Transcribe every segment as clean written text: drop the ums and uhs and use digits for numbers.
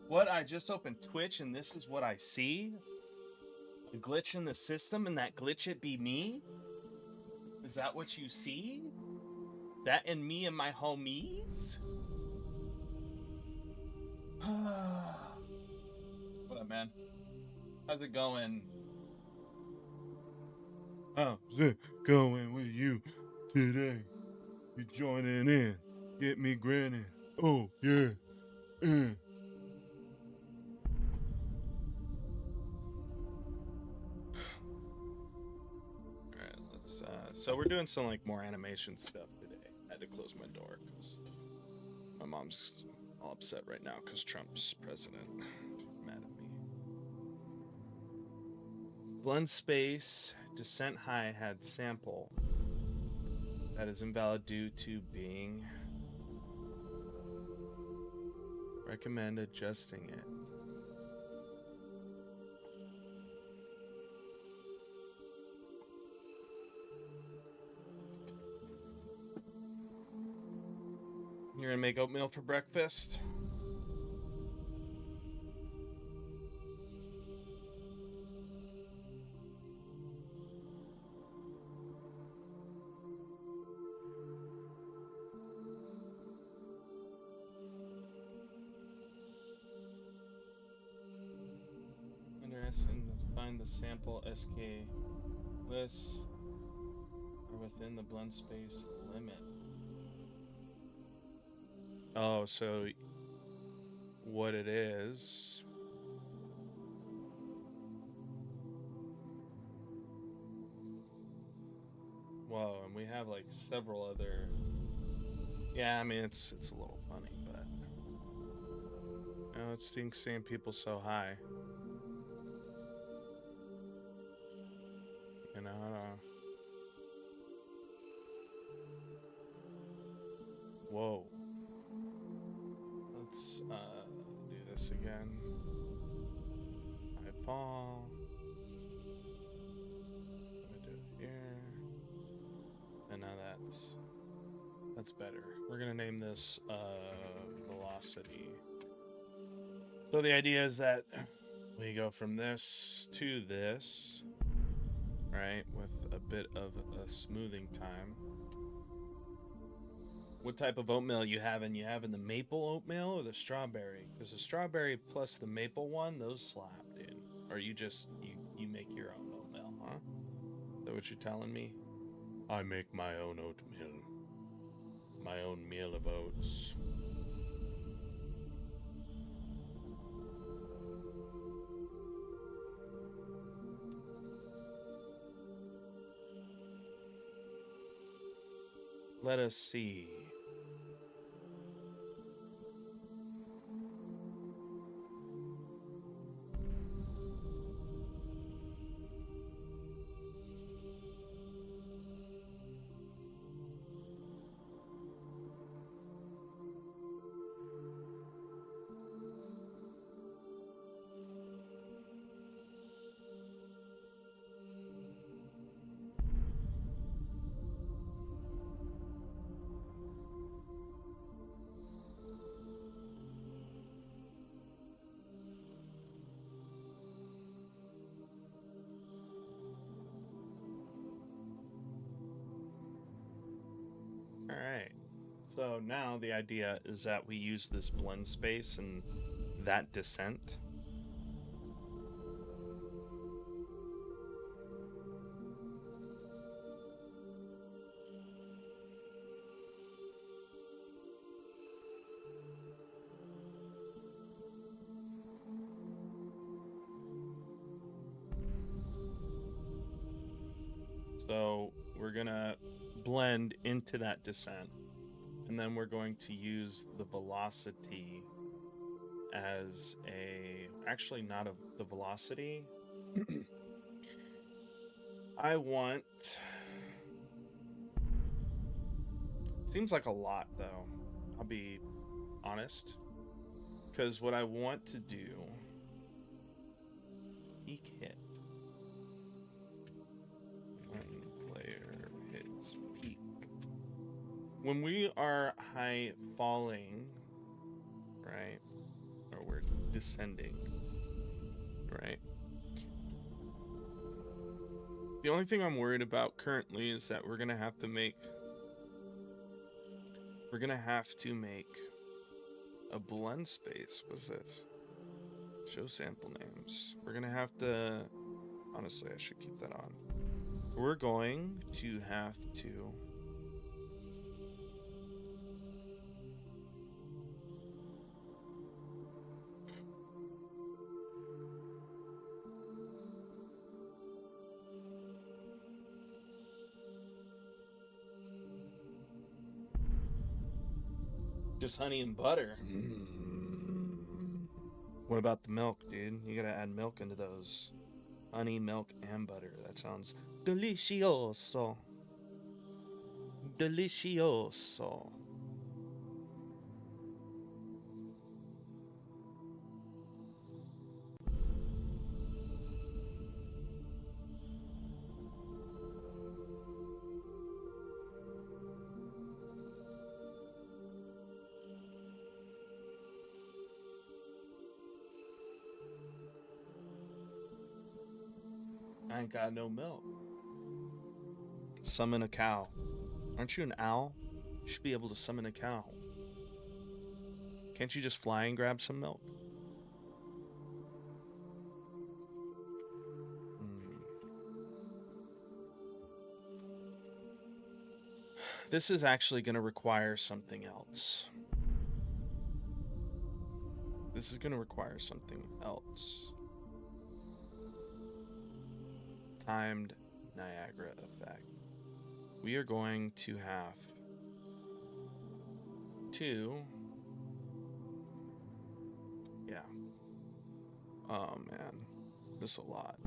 What? I just opened Twitch and this is what I see? A glitch in the system, and that glitch it be me? Is that what you see? That and me and my homies? What up, man? How's it going? How's it going with you today? You joining in? Get me grinning. Oh, yeah. Alright, let's, so we're doing some, like, more animation stuff today. I had to close my door, because my mom's all upset right now, because Trump's president. She's mad at me. Blend space, descent high had sample. That is invalid due to being. Recommend adjusting it. You're gonna make oatmeal for breakfast? Interesting to find the sample SK lists are within the blend space limit. Oh, so what it is. Whoa, and we have like several other. Yeah, I mean it's a little funny, but it stinks seeing people so high. You know, I don't. Whoa. Let's do this again. I fall. I'm gonna do it here. And now that's better. We're gonna name this velocity. So the idea is that we go from this to this, right, with a bit of a smoothing time. What type of oatmeal you having? You having the maple oatmeal or the strawberry? Because the strawberry plus the maple one, those slap, dude. Or you just you make your own oatmeal, huh? Is that what you're telling me? I make my own oatmeal. My own meal of oats. Let us see. All right. So now the idea is that we use this blend space and that descent. So we're gonna blend into that descent, and then we're going to use the velocity as actually not the velocity. I want, seems like a lot though, I'll be honest, because what I want to do, peak hit. When we are high falling, right, or we're descending, right? The only thing I'm worried about currently is that we're gonna have to make a blend space. What's this? Show sample names. We're gonna have to, honestly, I should keep that on. We're going to have to just honey and butter. What about the milk, dude? You gotta add milk into those. Honey, milk, and butter. That sounds delicioso. Delicioso. I ain't got no milk. Summon a cow. Aren't you an owl? You should be able to summon a cow. Can't you just fly and grab some milk? This is actually going to require something else. This is going to require something else. Timed Niagara effect. We are going to have to... Yeah. Oh, man. This is a lot.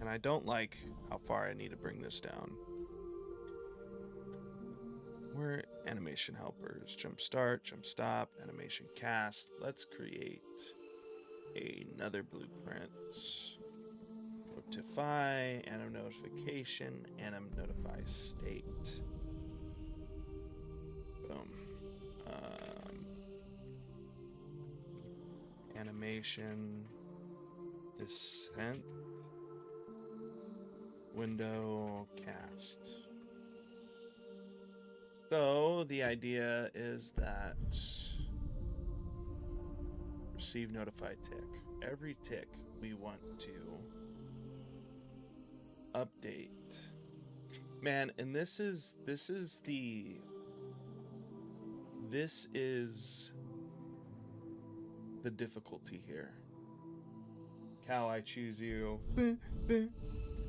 And I don't like how far I need to bring this down. We're animation helpers. Jump start, jump stop, animation cast. Let's create another blueprint. Notify, anim notification, anim notify state. Boom. Animation descent. Window cast. So the idea is that receive notified tick. Every tick we want to update. Man, and this is the difficulty here. Cow, I choose you.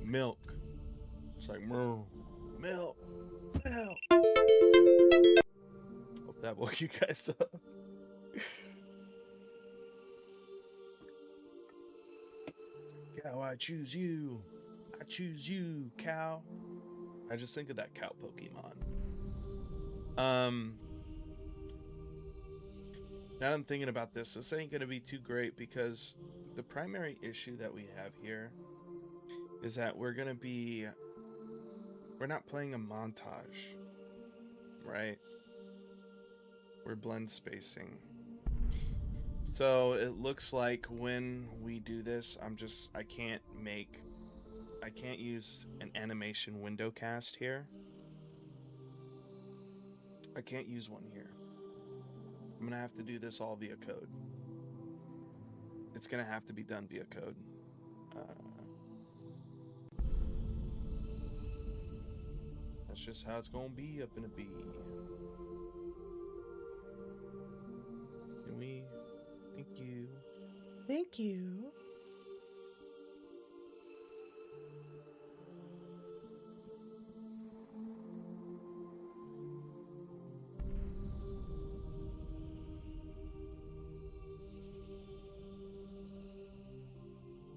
Milk. It's like milk. Milk. Hope that woke you guys up. Cow, I choose you. I choose you, cow. I just think of that cow Pokemon. Now that I'm thinking about this, this ain't gonna be too great because the primary issue that we have here is that we're not playing a montage, right? We're blend spacing. So it looks like when we do this, I can't use an animation window cast here. I can't use one here. I'm gonna have to do this all via code. It's gonna have to be done via code. That's just how it's gonna be up in a bee. Can we? Thank you. Thank you.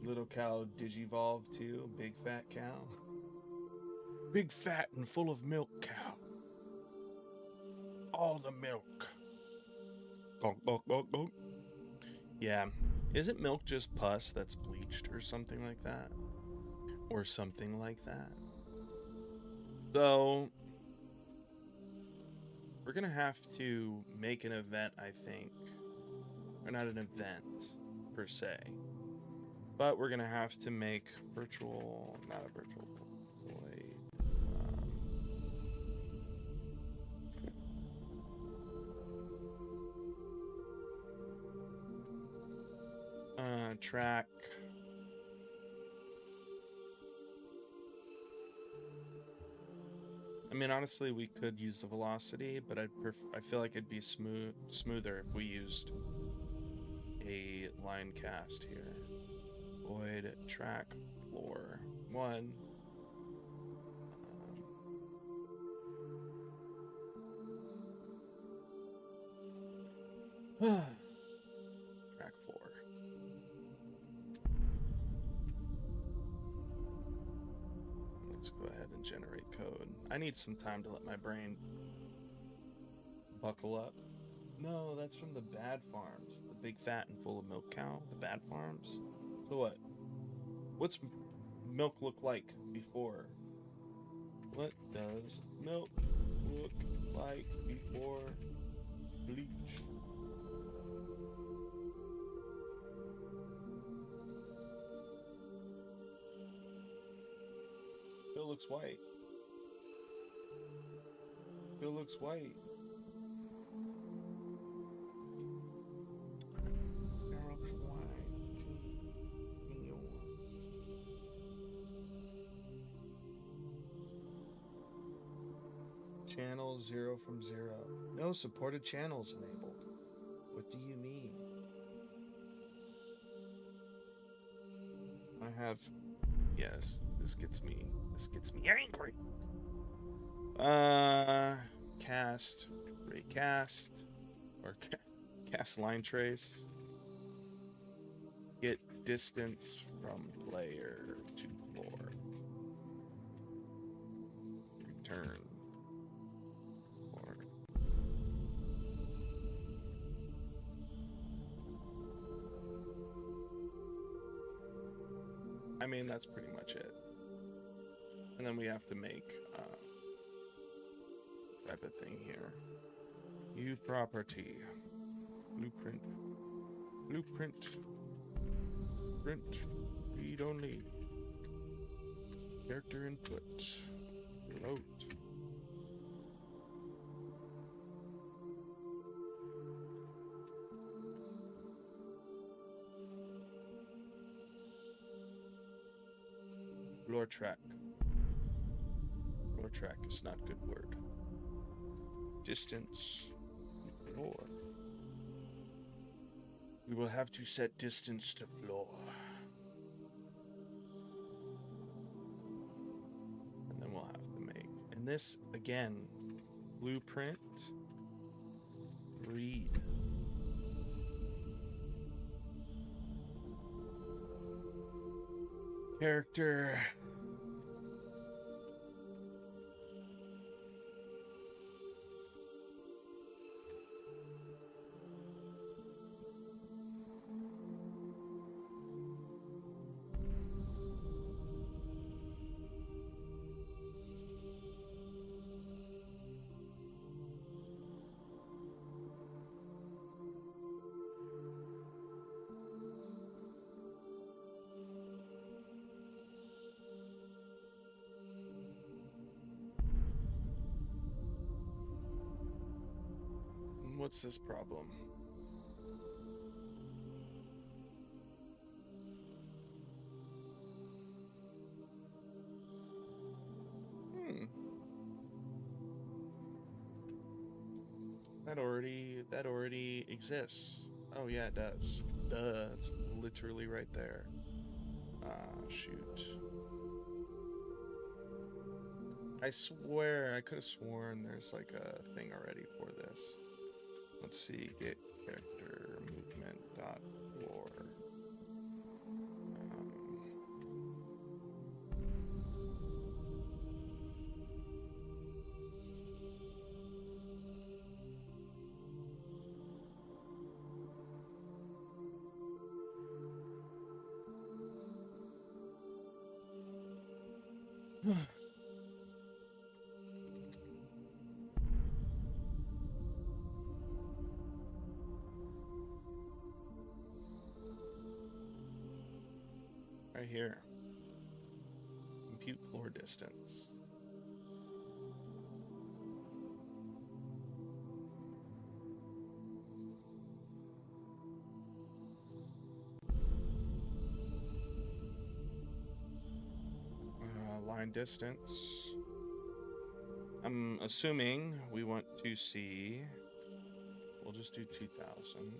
Little cow digivolve too. Big fat cow. Big fat and full of milk cow. All the milk. Bonk, bonk, bonk, bonk. Yeah. Isn't milk just pus that's bleached or something like that? Or something like that. So, we're gonna have to make an event, I think. Or not an event, per se. But we're gonna have to make virtual, not a virtual void. Track. I mean, honestly, we could use the velocity, but I feel like it'd be smoother if we used a line cast here. Void track floor 1. Track floor. Let's go ahead and generate code. I need some time to let my brain buckle up. No, that's from the bad farms. The big fat and full of milk cow. The bad farms. So what? What's milk look like before? What does milk look like before bleach? Still looks white. Still looks white. Channel 0 from 0. No supported channels enabled. What do you mean? I have... Yes, this gets me angry. Cast, recast, or cast line trace. Get distance from player to floor. Return. I mean, that's pretty much it. And then we have to make type of thing here. New property. Blueprint. Blueprint. Print. Read only. Character input. Float. Floor track. Floor track is not a good word. Distance. Floor. We will have to set distance to floor. And then we'll have to make. And this, again, blueprint. Read. Character. What's this problem? That already exists. Oh yeah, it does. Duh, it's literally right there. Shoot. I swear, I could have sworn there's like a thing already for this. Let's see, get character movement dot floor. Right here. Compute floor distance. Line distance. I'm assuming we want to see. We'll just do 2,000.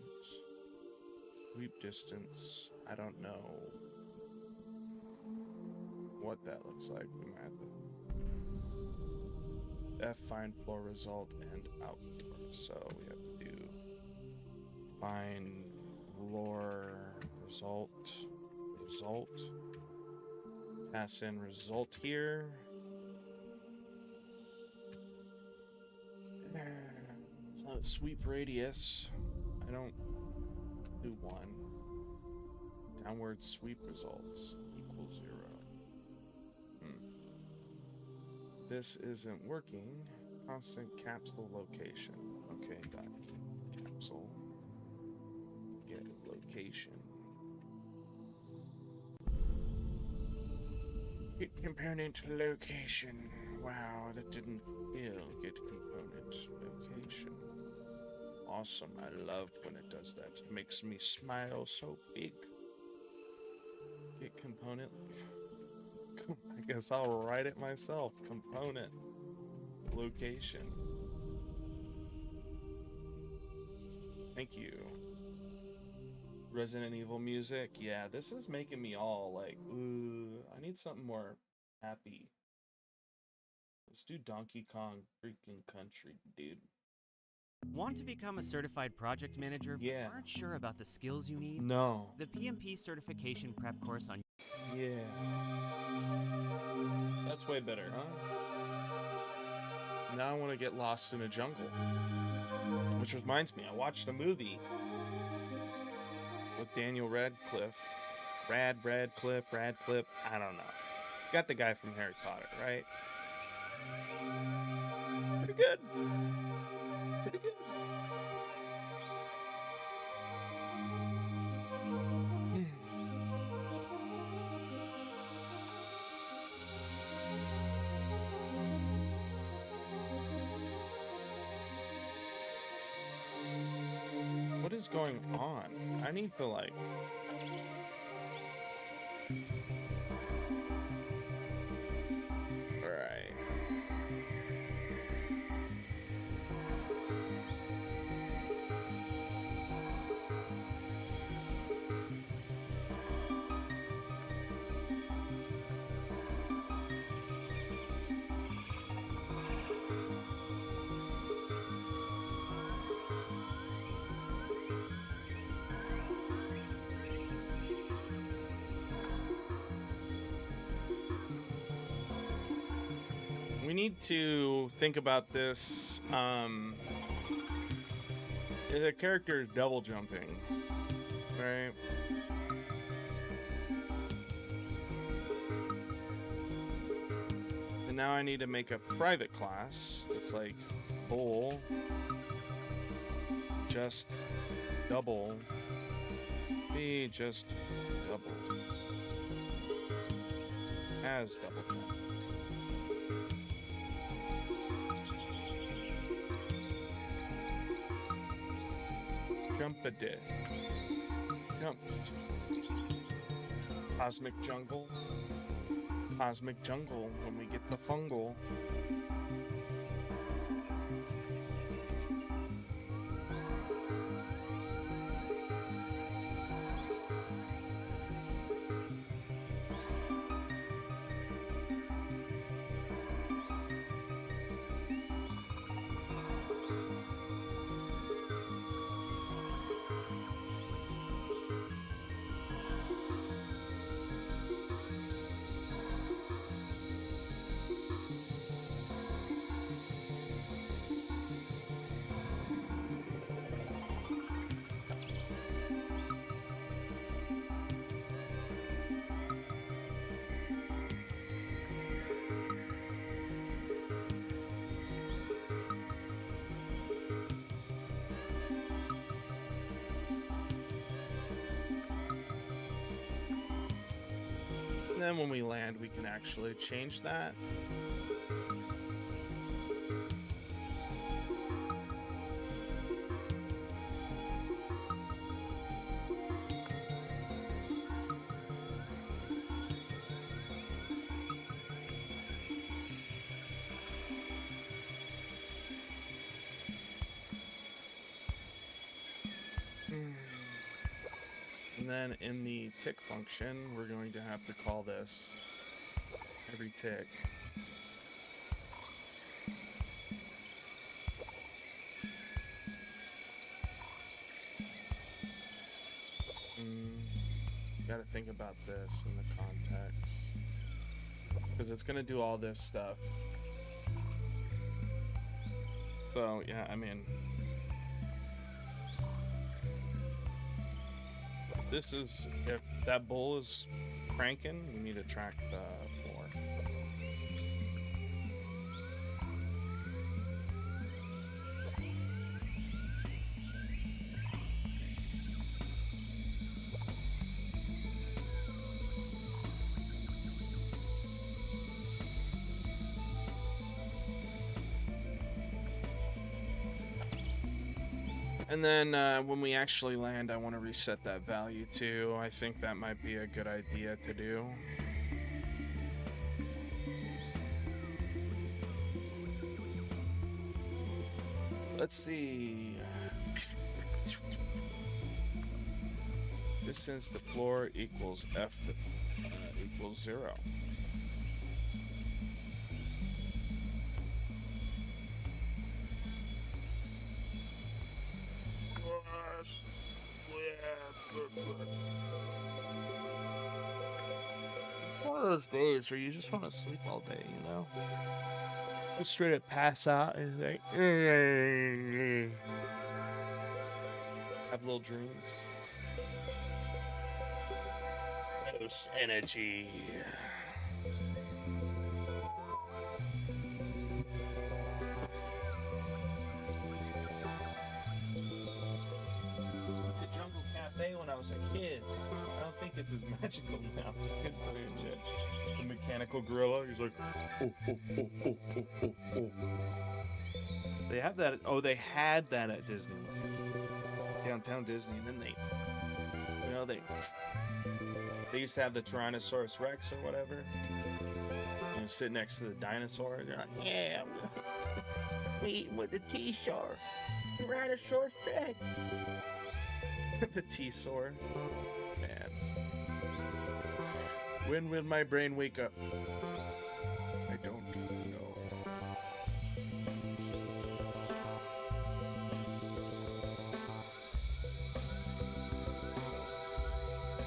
Sweep distance. I don't know what that looks like. We might have to F find floor result and outdoor. So we have to do find floor result. Pass in result here. It's not a sweep radius. I don't do 1. Downward sweep results equal 0. This isn't working. Constant capsule location. Okay, dot capsule. Get location. Get component location. Wow, that didn't feel. Get component location. Awesome. I love when it does that. It makes me smile so big. Get component. I guess I'll write it myself. Component location. Thank you. Resident Evil music. Yeah, this is making me all like, ooh, I need something more happy. Let's do Donkey Kong freaking Country, dude. Want to become a certified project manager, but aren't sure about the skills you need? No. The PMP certification prep course on... Yeah. That's way better, huh? Now I want to get lost in a jungle. Which reminds me, I watched a movie with Daniel Radcliffe. Radcliffe, I don't know. Got the guy from Harry Potter, right? Pretty good. Pretty good. What is going on? I need to like... Alright. We need to think about this. The character is double jumping, right? And now I need to make a private class that's like bowl, just double, be just double, as double jump. Jump-a-day. Jumped. Cosmic jungle. Cosmic jungle when we get the fungal. And then when we land, we can actually change that. And then in the tick function, we're going to have to call this every tick. Got to think about this in the context, because it's going to do all this stuff. So yeah, I mean, this is, if that bull is cranking, we need to track the floor. And then when we actually land, I want to reset that value too. I think that might be a good idea to do. Let's see. Distance to floor equals F equals 0. It's one of those days where you just want to sleep all day, you know? Just straight up pass out and like, have little dreams. Those energy. When I was a kid, I don't think it's as magical now. The mechanical gorilla, he's like, oh, oh, oh, oh, oh, oh, oh. They have that. Oh, they had that at Disney, downtown Disney. And then they used to have the Tyrannosaurus Rex or whatever. You know, sit next to the dinosaur. They're like, yeah, I'm eating with the T-Star, Tyrannosaurus Rex. The T-Sor. Man. When will my brain wake up? I don't know.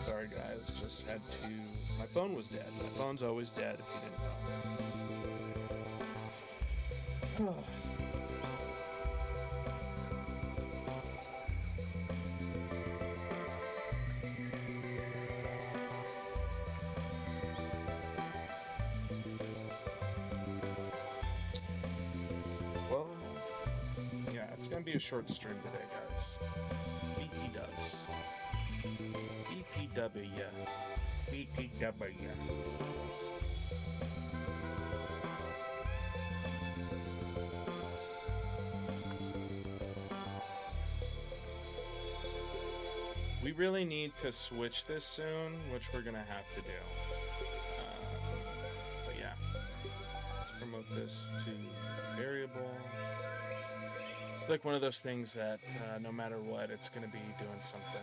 Sorry guys, just had to... My phone was dead. My phone's always dead if you didn't know. It's gonna be a short stream today, guys. BT dubs. BTW. BTW. We really need to switch this soon, which we're gonna have to do. But yeah, let's promote this to variable. It's like one of those things that no matter what, it's going to be doing something.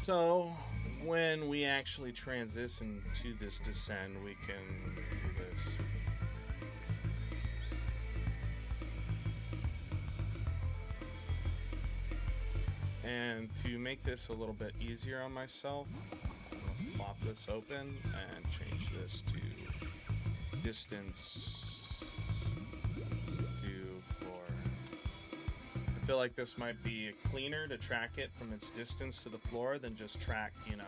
So when we actually transition to this descend, we can do this. And to make this a little bit easier on myself, I'm gonna plop this open and change this to distance to floor. I feel like this might be cleaner to track it from its distance to the floor than just track, you know,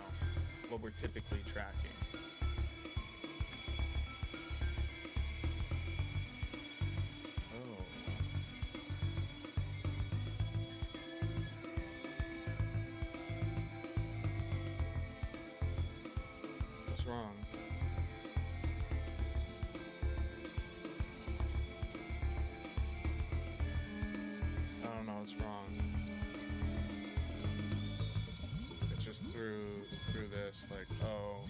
what we're typically tracking. Oh. What's wrong? I don't know what's wrong. It's just through this, like, oh.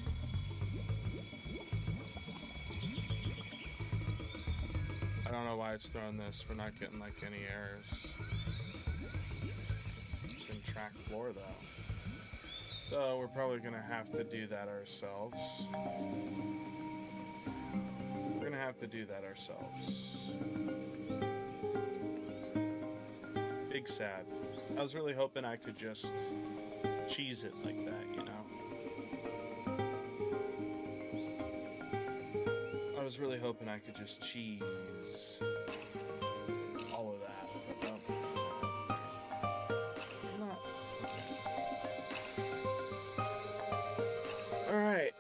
I don't know why it's throwing this. We're not getting like any errors. It's in track floor though. So we're probably gonna have to do that ourselves. We're gonna have to do that ourselves. Big sad. I was really hoping I could just cheese it like that, you know? I was really hoping I could just cheese all of that. But no. I'm not. Okay. Alright.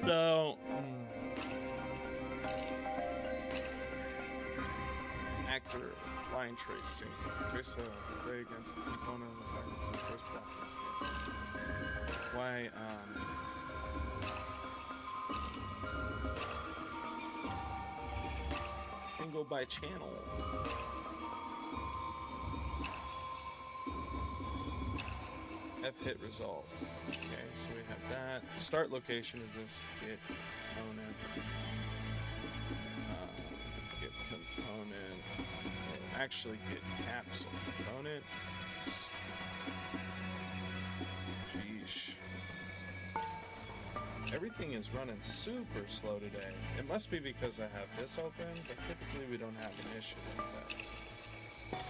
So, actor line tracing. Trace a ray against the component of the first block. Why, can go by channel. F hit result. Okay, so we have that. Start location is this get component. Get component. Actually get capsule component. Sheesh. Everything is running super slow today. It must be because I have this open, but typically we don't have an issue like that.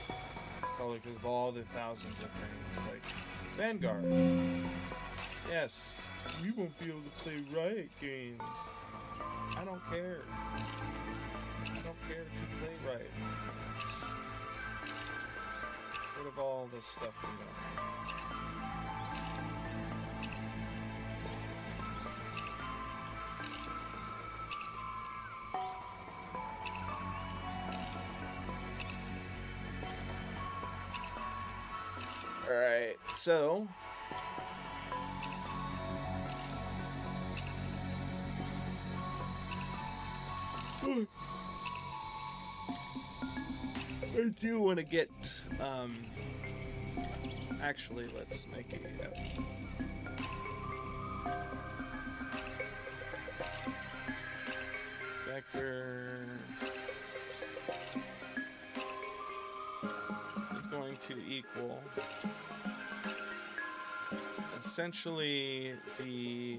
Probably because of all the thousands of things like Vanguard. Yes, we won't be able to play Riot games. I don't care. I don't care if you play Riot. Rid of all the stuff we don't have. Alright, so I do want to get actually let's make it vector is going to equal essentially the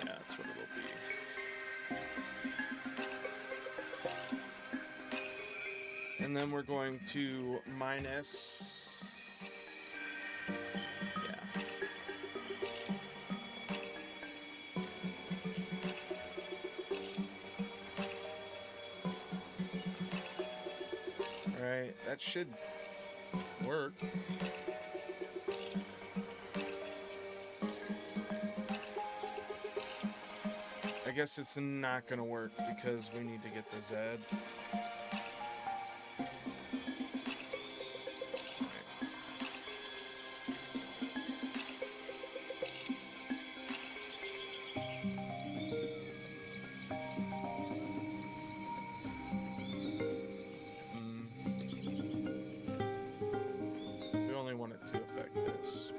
that's what it'll be. And then we're going to minus Alright, that should work. I guess it's not gonna work because we need to get the Z. We only want it to affect this.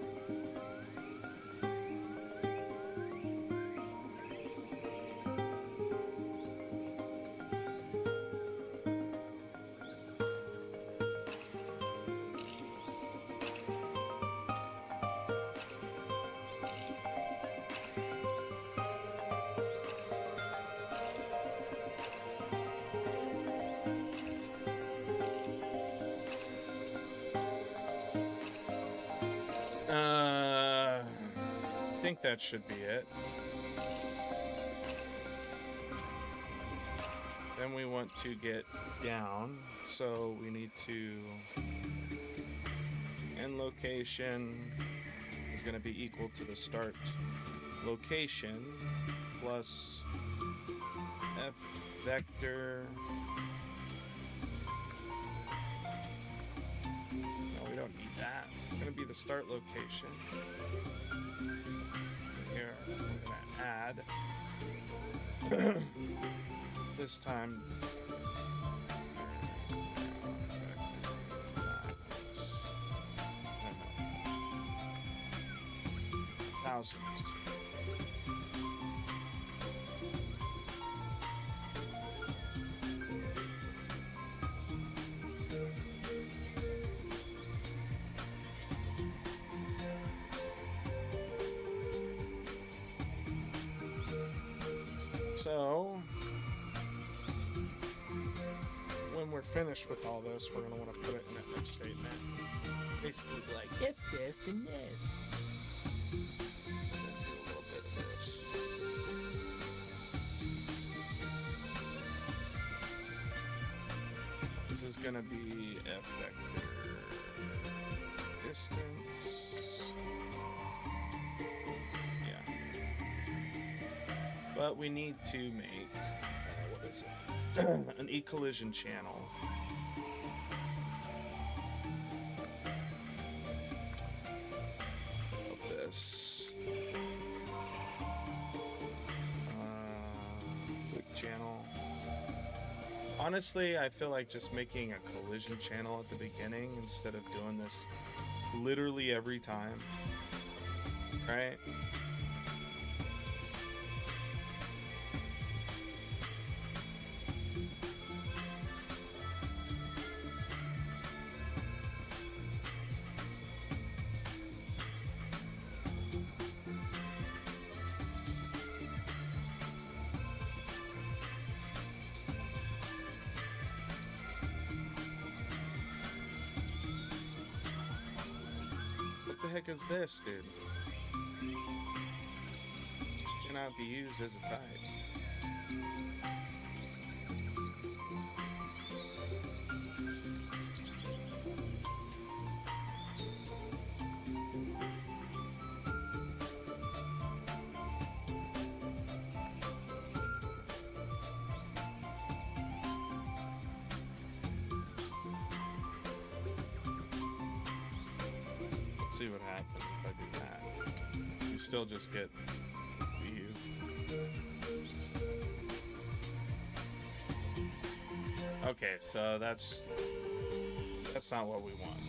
think that should be it. Then we want to get down, so we need to end location is going to be equal to the start location plus f vector. No, we don't need that. It's going to be the start location. Here, we're going to add. This time, thousands. So, when we're finished with all this, we're going to want to put it in an if statement. Basically be like, if this and this. We'll do a little bit of this. This is going to be f vector distance. Yeah. But we need to make, what is it? An e-collision channel. Of this. Quick channel. Honestly, I feel like just making a collision channel at the beginning instead of doing this literally every time. Right? What the heck is this, dude? Cannot be used as a type. See what happens if I do that. You still just get views. Okay, so that's not what we want.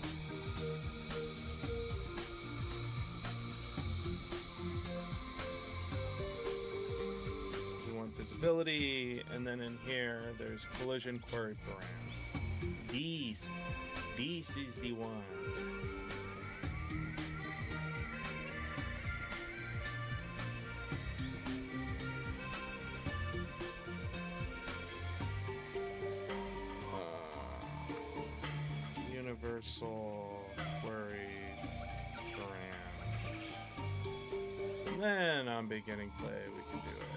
We want visibility, and then in here there's collision query param. This is the one. Universal query params. And then on beginning play we can do it.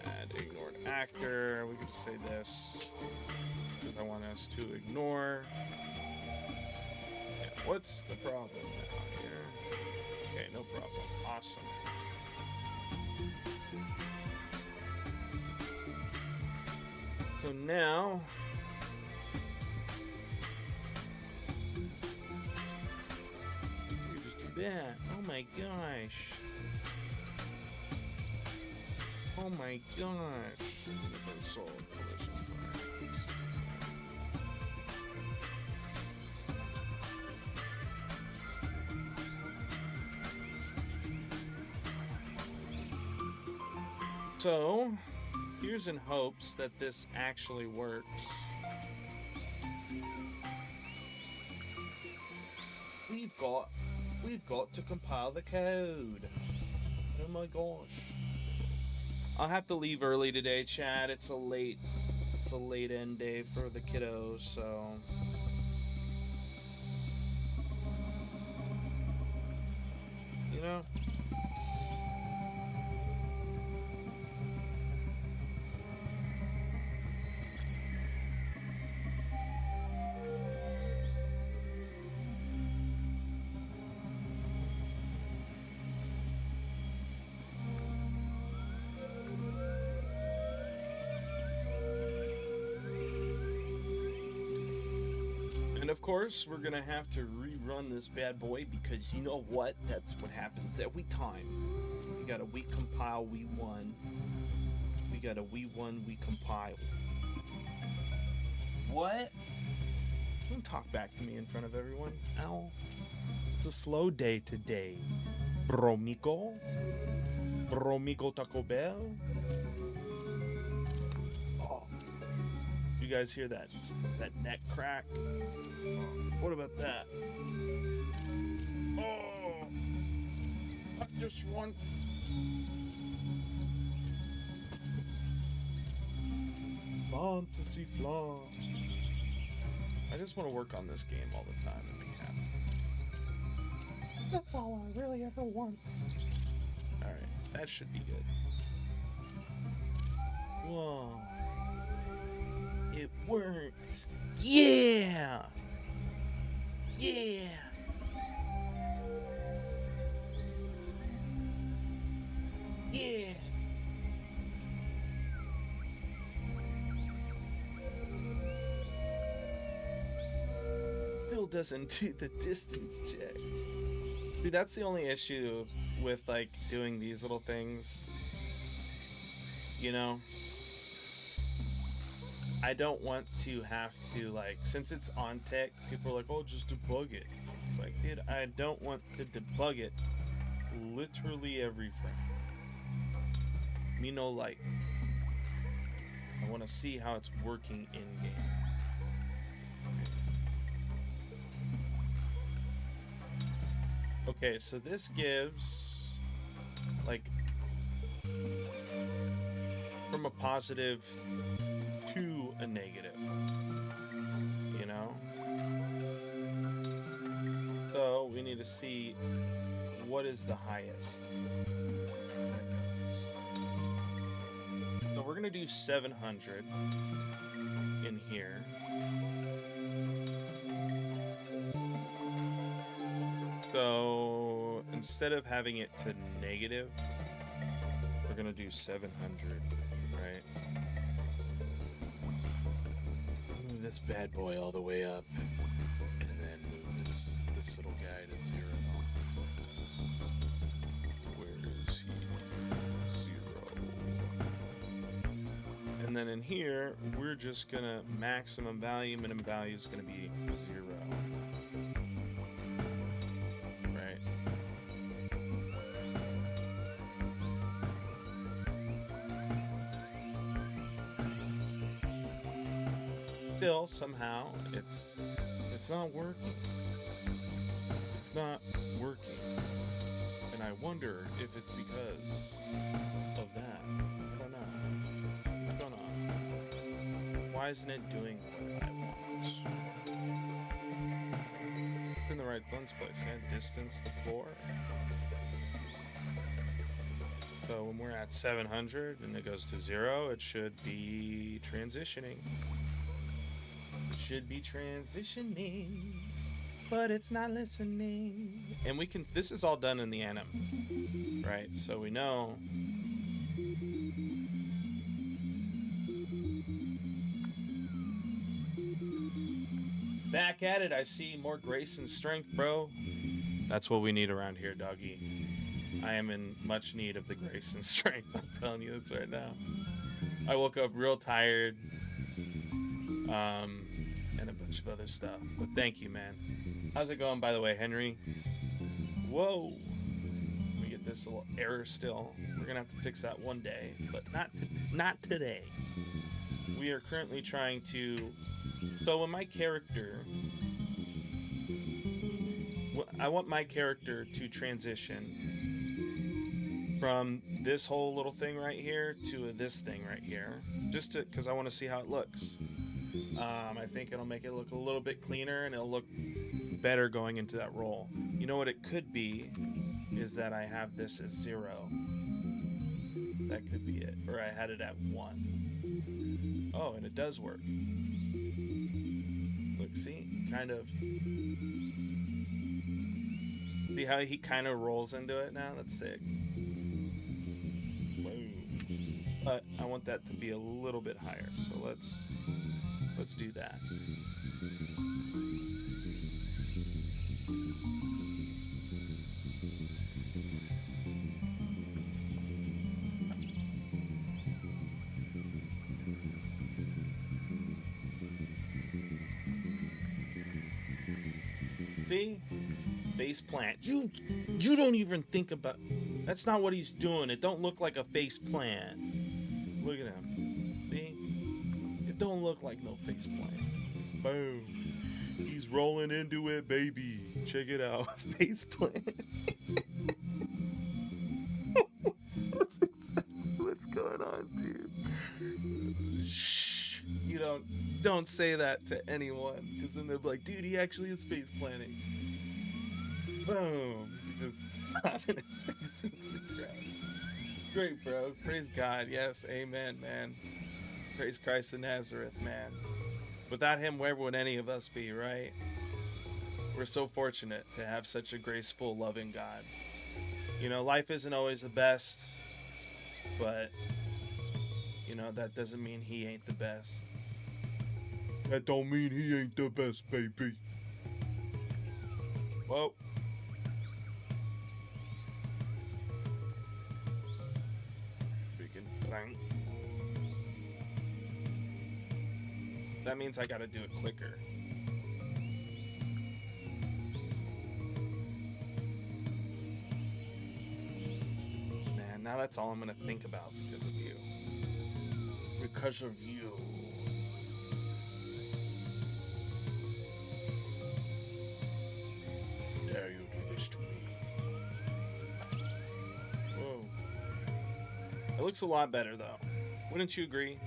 Add ignored actor. We can just say this because I want us to ignore. Yeah, what's the problem now here? Okay, no problem. Awesome. So now, we just do that. Oh my gosh. Oh my gosh. Universal collision params. So, here's in hopes that this actually works. We've got to compile the code. Oh my gosh. I'll have to leave early today, Chad. It's a late end day for the kiddos, so you know? And of course, we're gonna have to rerun this bad boy because you know what? That's what happens every time. We got a we compile, we won. We got a we won, we compile. What? Don't talk back to me in front of everyone. Ow. It's a slow day today. Bromico? Bromico Taco Bell? Oh. You guys hear that neck crack? What about that? Oh, I just want... Fantasy flaw. I just want to work on this game all the time and be happy. That's all I really ever want. Alright, that should be good. Whoa. It works. Yeah! Yeah! Yeah! Still doesn't do the distance check. Dude, that's the only issue with, like, doing these little things. You know? I don't want to have to, like, since it's on tech, people are like, oh, just debug it. It's like, dude, I don't want to debug it literally every frame. Me no like. I want to see how it's working in game. Okay, so this gives, like, from a positive to a negative, you know? So we need to see what is the highest. So we're gonna do 700 in here. So instead of having it to negative, we're gonna do 700, right? Move this bad boy all the way up, and then move this little guy to 0. Where is he? 0. And then in here, we're just gonna maximum value, minimum value is gonna be 0. Still, somehow, it's not working. It's not working. And I wonder if it's because of that. I don't know. What's going on? Why isn't it doing what I want? It's in the right lens place, and distance the floor. So when we're at 700 and it goes to 0, it should be transitioning. Should be transitioning, but it's not listening. And we can, this is all done in the anim, right? So we know. Back at it, I see more grace and strength, bro. That's what we need around here, doggy. I am in much need of the grace and strength. I'm telling you this right now. I woke up real tired. And a bunch of other stuff. But thank you, man. How's it going, by the way, Henry? Whoa. We get this little error still. We're gonna have to fix that one day, but not today. We are currently trying to. So when my character, I want my character to transition from this whole little thing right here to this thing right here, just to, because I want to see how it looks. I think it'll make it look a little bit cleaner and it'll look better going into that role. You know what it could be is that I have this as 0. That could be it. Or I had it at 1. Oh, and it does work. Look, see? Kind of. See how he kind of rolls into it now? That's sick. Whoa. But I want that to be a little bit higher. So let's do that. See? Face plant. You don't even think about. That's not what he's doing. It don't look like a face plant. Look at him. See? It don't look like no face plant. Boom. He's rolling into it, baby. Check it out. Face plant. That's exactly what's going on, dude. Shh. You don't say that to anyone, because then they'll be like, dude, he actually is face planting. Boom. He's just slapping his face into the ground. Great, bro. Praise God. Yes. Amen, man. Praise Christ of Nazareth, man. Without him, where would any of us be, right? We're so fortunate to have such a graceful, loving God. You know, life isn't always the best, but, you know, that doesn't mean he ain't the best. That don't mean he ain't the best, baby. Whoa. Freaking blank. That means I gotta do it quicker. Man, now that's all I'm gonna think about because of you. Because of you. Dare you do this to me? Whoa. It looks a lot better though. Wouldn't you agree?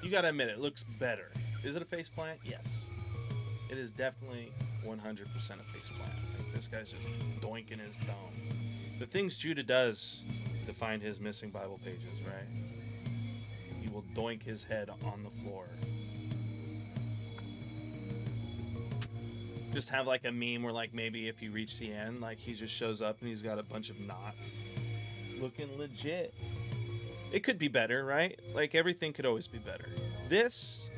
You gotta admit it looks better. Is it a face plant? Yes. It is definitely 100% a face plant. Like, this guy's just doinking his dome. The things Judah does to find his missing Bible pages, right? He will doink his head on the floor. Just have like a meme where like maybe if you reach the end, like he just shows up and he's got a bunch of knots. Looking legit. It could be better, right? Like everything could always be better. This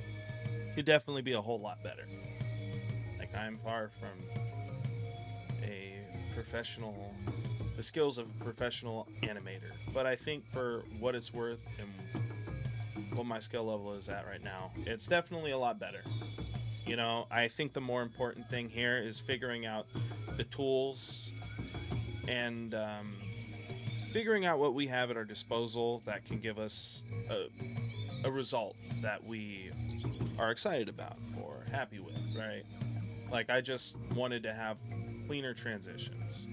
could definitely be a whole lot better. Like I'm far from the skills of a professional animator. But I think for what it's worth and what my skill level is at right now, it's definitely a lot better. You know, I think the more important thing here is figuring out the tools and figuring out what we have at our disposal that can give us a result that we are excited about or happy with, right? Like I just wanted to have cleaner transitions.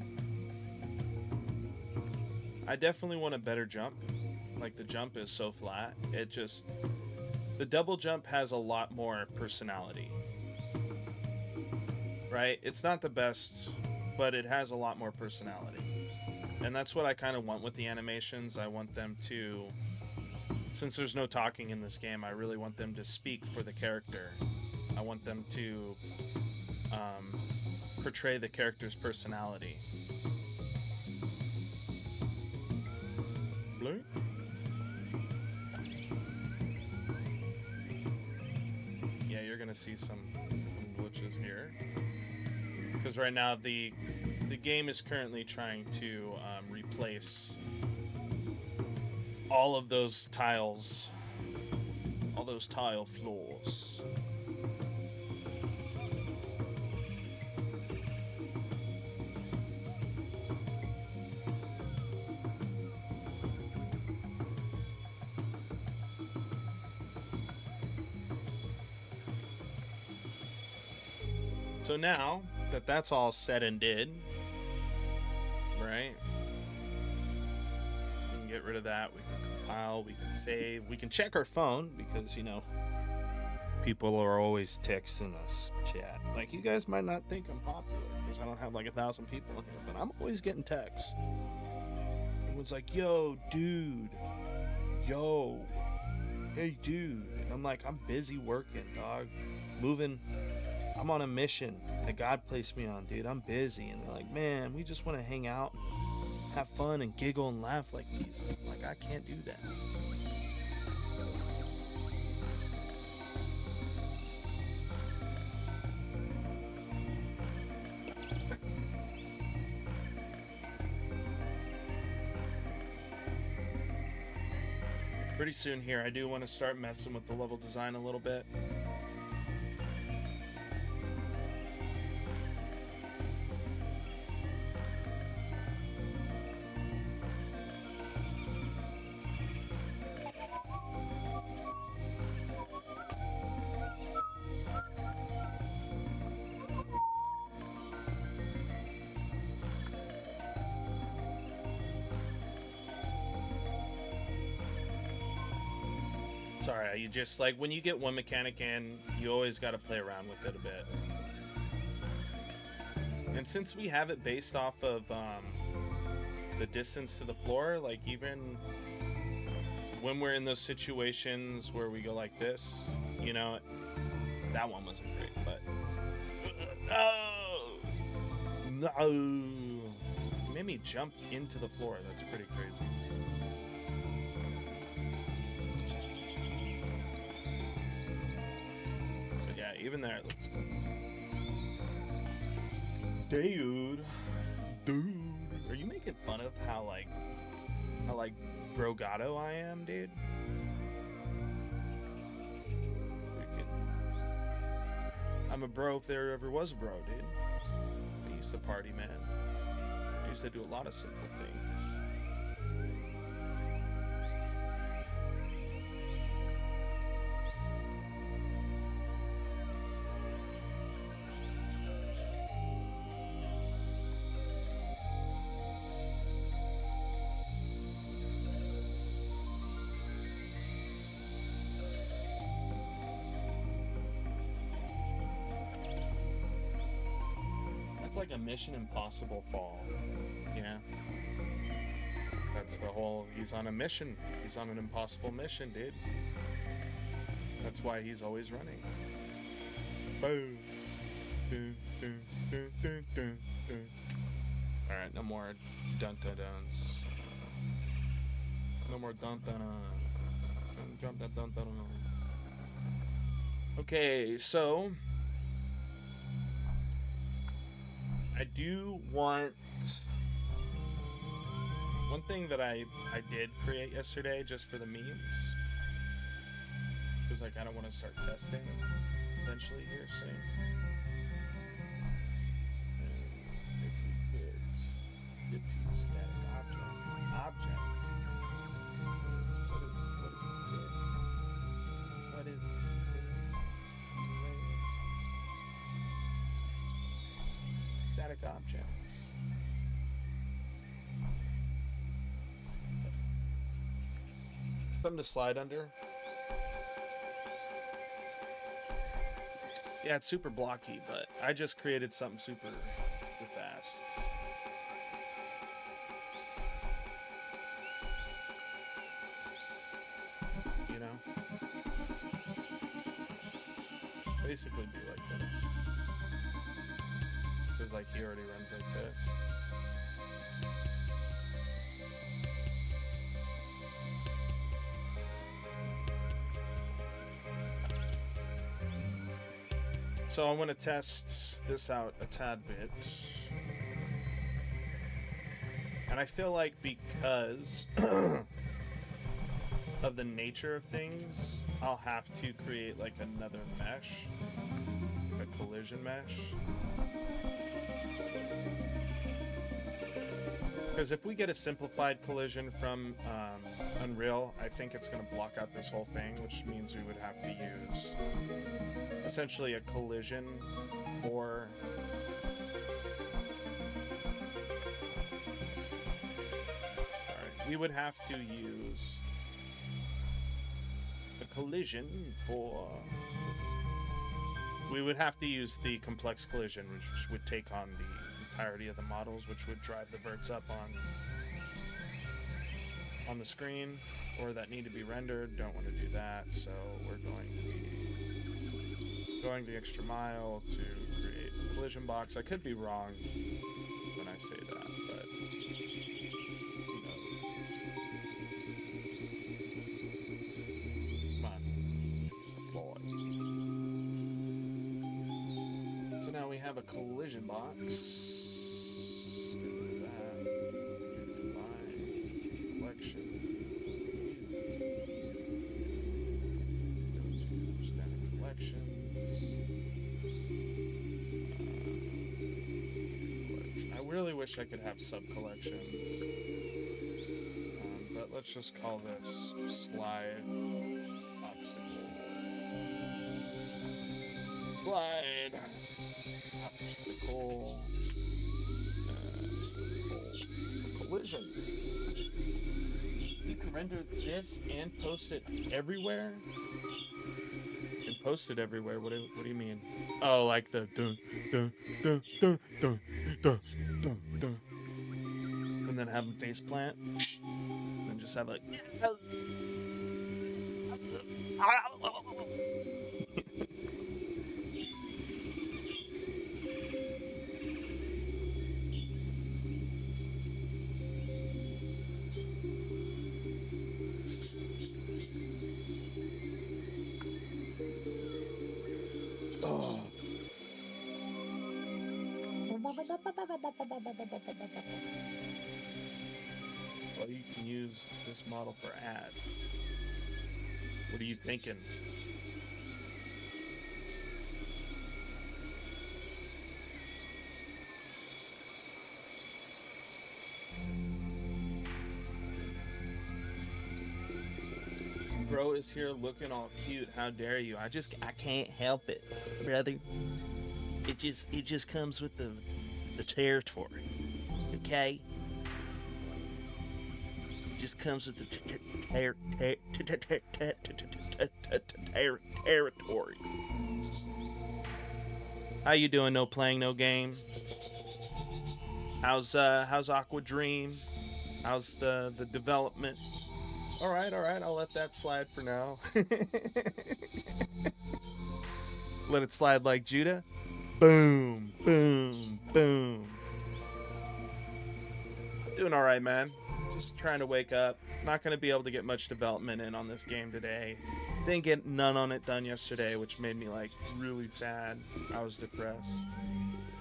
I definitely want a better jump. Like the jump is so flat. The double jump has a lot more personality. Right? It's not the best, but it has a lot more personality. And that's what I kind of want with the animations. I want them to, since there's no talking in this game, I really want them to speak for the character. I want them to portray the character's personality. Blue? Yeah, you're gonna see some glitches here. Because right now the game is currently trying to replace all of those tiles, all those tile floors. So now that that's all said and did, right? We can get rid of that. We can file, we can save, we can check our phone because, you know, people are always texting us chat. Like, you guys might not think I'm popular because I don't have like 1,000 people in here, but I'm always getting texts. Everyone's like, yo, dude, yo, hey, dude. And I'm like, I'm busy working, dog, moving. I'm on a mission that God placed me on, dude. I'm busy. And they're like, man, we just want to hang out and have fun and giggle and laugh like these. Like, I can't do that. Pretty soon here, I do want to start messing with the level design a little bit. Sorry, you just, like, when you get one mechanic in, you always got to play around with it a bit. And since we have it based off of the distance to the floor, like, even when we're in those situations where we go like this, you know, that one wasn't great, but... No! It made me jump into the floor. That's pretty crazy. Even there it looks good. Dude, are you making fun of how brogato I am, dude? I'm a bro if there ever was a bro, dude. I used to party, man. I used to do a lot of simple things. Like a Mission Impossible fall. Yeah. That's the whole, he's on a mission. He's on an impossible mission, dude. That's why he's always running. Boom. Alright, no more dun-dun-duns. No more dun-dun-dun. Okay, so... I do want one thing that I did create yesterday just for the memes, because I kind of want to start testing eventually here soon. And if we could get to static object. What is this? Static objects. Something to slide under. Yeah, it's super blocky, but I just created something super fast. You know? Basically be like this. Because, like, he already runs like this. So I want to test this out a tad bit. And I feel like because of the nature of things, I'll have to create like another mesh, a collision mesh. Because if we get a simplified collision from Unreal, I think it's going to block out this whole thing, which means we would have to use essentially a collision or we would have to use collision for... We would have to use the complex collision, which would take on the entirety of the models, which would drive the verts up on the screen, or that need to be rendered. Don't want to do that, so we're going to be going the extra mile to create a collision box. I could be wrong when I say that, but who knows? Come on, boy. So now we have a collision box. I really wish I could have sub-collections, but let's just call this slide obstacle. Slide obstacle collision. You can render this and post it everywhere? And post it everywhere? What do you mean? Oh, like the dun dun dun dun dun dun dun dun, and then have them face plant, and just have like. Oh. Well, you can use this model for ads. What are you thinking? Bro is here looking all cute. How dare you? I can't help it, brother. It just comes with the territory. Okay? It just comes with the territory. How you doing? No playing, no game. How's Aqua Dream? How's the development? All right. I'll let that slide for now. Let it slide like Judah. Boom, boom, boom. Doing all right, man. Just trying to wake up. Not going to be able to get much development in on this game today. Didn't get none on it done yesterday, which made me like really sad. I was depressed.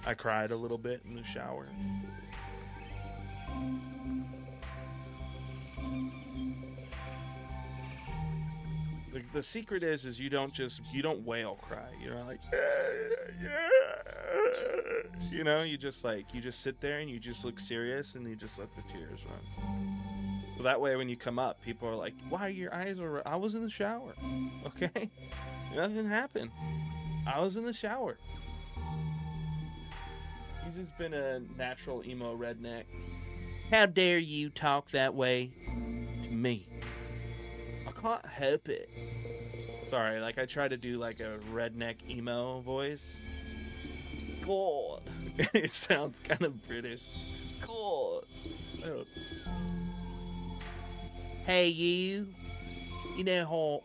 I cried a little bit in the shower. The secret is you don't whale cry. You're not like, you know, you just sit there and you just look serious and you just let the tears run. So that way when you come up, people are like, why your eyes are, I was in the shower. Okay? Nothing happened. I was in the shower. He's just been a natural emo redneck. How dare you talk that way to me? I can't help it. Sorry, like I try to do like a redneck emo voice. God. It sounds kind of British. God. Oh. Hey you. You know how...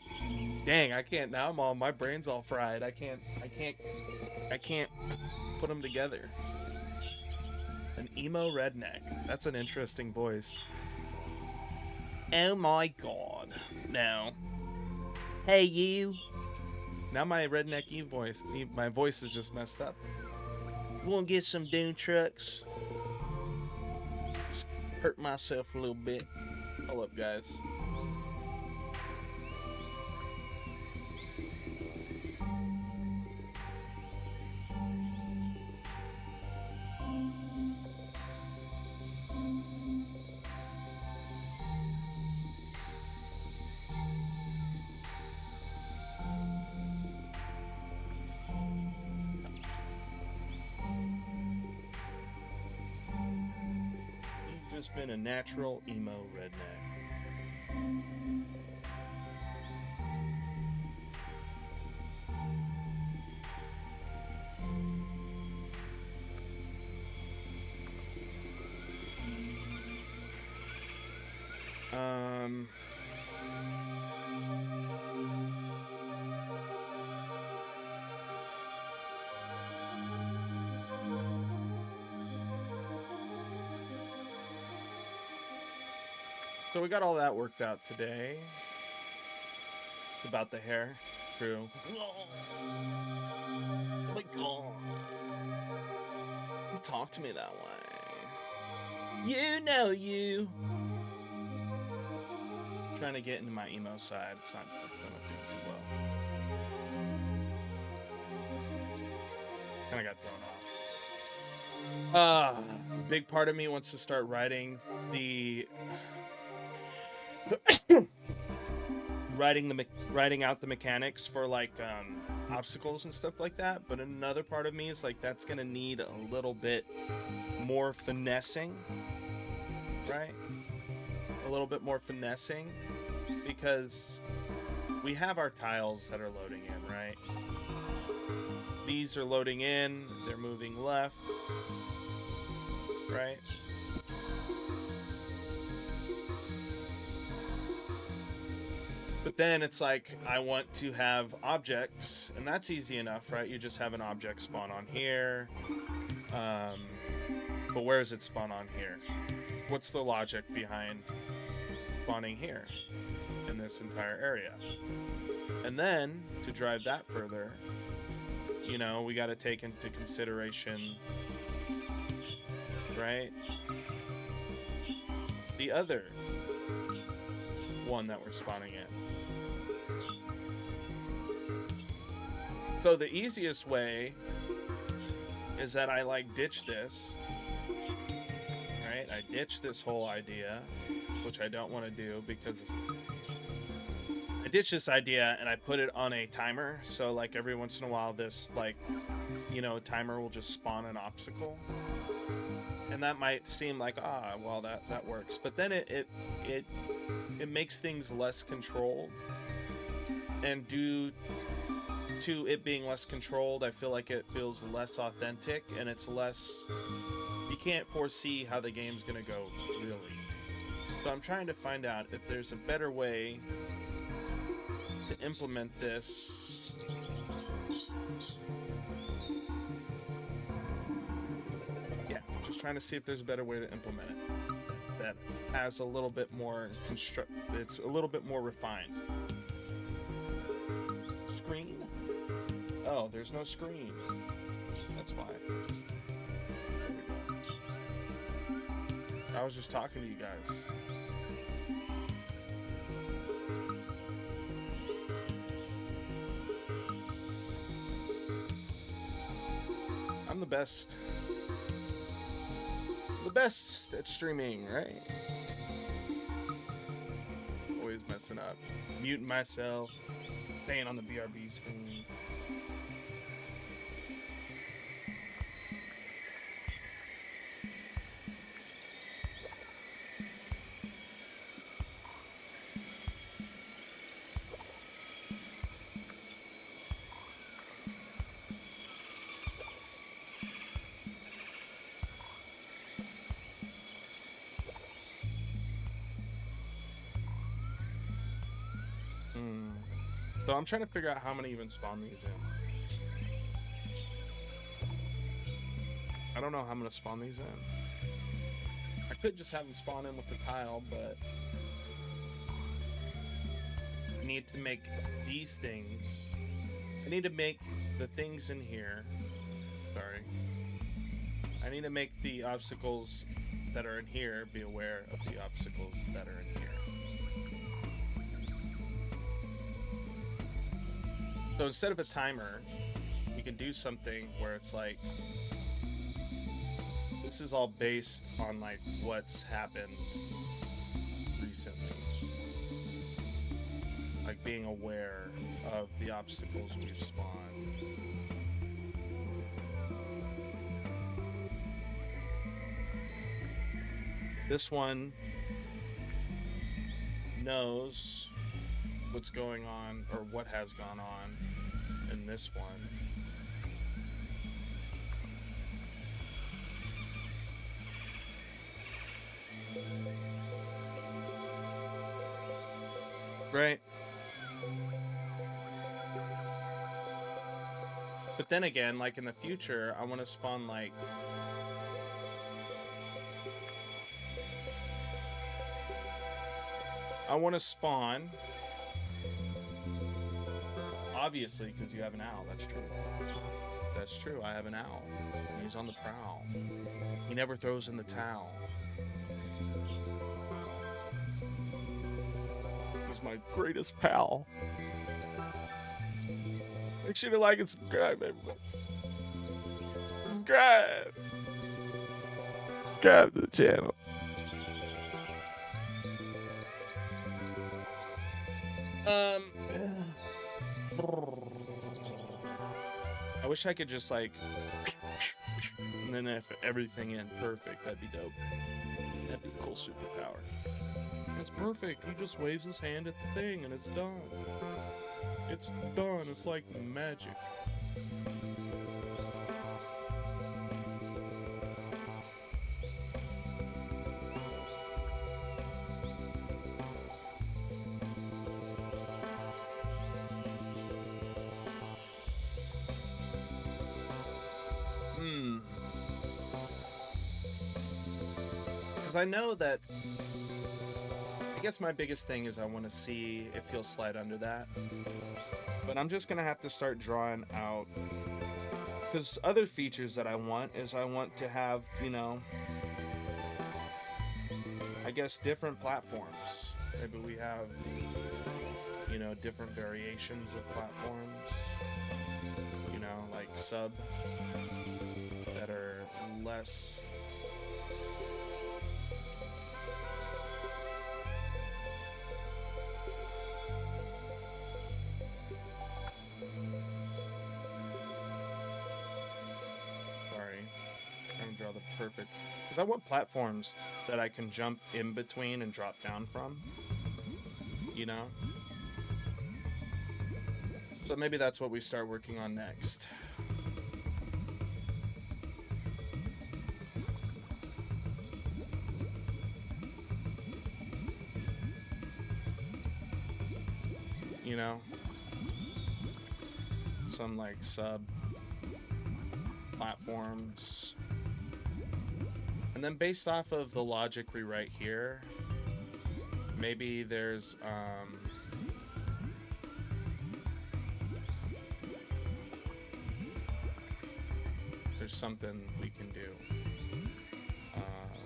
Dang, I can't now. My brain's all fried. I can't put them together. An emo redneck. That's an interesting voice. Oh my god. Now. Hey you. Now my redneck my voice is just messed up. You wanna get some dune trucks? Just hurt myself a little bit. Hold up, guys. Just been a natural emo redneck. So we got all that worked out today. About the hair. True. Oh my god. Don't talk to me that way. You know you. I'm trying to get into my emo side. It's not going to do too well. Kind of got thrown off. Big part of me wants to start writing the writing out the mechanics for like obstacles and stuff like that, but another part of me is like that's gonna need a little bit more finessing, right? A little bit more finessing, because we have our tiles that are loading in, right? These are loading in, they're moving left, right? But then it's like, I want to have objects, and that's easy enough, right? You just have an object spawn on here. But where does it spawn on here? What's the logic behind spawning here in this entire area? And then, to drive that further, you know, we got to take into consideration, right, the other one that we're spawning in. So the easiest way is that I like ditch this, right? I ditch this whole idea, which I don't want to do, because I ditch this idea and I put it on a timer. So like every once in a while, this like, you know, timer will just spawn an obstacle. And that might seem like, well, that works. But then it makes things less controlled. And due to it being less controlled, I feel like it feels less authentic, and it's less, you can't foresee how the game's gonna go, really. So I'm trying to find out if there's a better way to implement this. Yeah, just trying to see if there's a better way to implement it that has a little bit more it's a little bit more refined. Screen? Oh, there's no screen. That's why. There we go. I was just talking to you guys. I'm the best. The best at streaming, right? Always messing up. Muting myself. Staying on the BRB screen. So I'm trying to figure out how many even spawn these in. I don't know how I'm going to spawn these in. I could just have them spawn in with the tile, but I need to make these things. I need to make the things in here. Sorry. I need to make the obstacles that are in here be aware of the obstacles that are in here. So instead of a timer, we can do something where it's like, this is all based on like what's happened recently. Like being aware of the obstacles we've spawned. This one knows what's going on, or what has gone on in this one. Right? But then again, like in the future, I want to spawn like I want to spawn. Obviously, because you have an owl. That's true. That's true. I have an owl. And he's on the prowl. He never throws in the towel. He's my greatest pal. Make sure to like and subscribe, everybody. Subscribe. Subscribe to the channel. I wish I could just like, and then if everything in perfect, that'd be dope. That'd be a cool superpower. It's perfect. He just waves his hand at the thing and it's done. It's done. It's like magic. Because I know that, I guess my biggest thing is I want to see if he'll slide under that. But I'm just going to have to start drawing out, because other features that I want is I want to have, you know, I guess different platforms. Maybe we have, you know, different variations of platforms, you know, like sub that are less. Draw the perfect, because I want platforms that I can jump in between and drop down from, you know, so maybe that's what we start working on next. You know, some like sub platforms. And then based off of the logic we write here, maybe there's something we can do.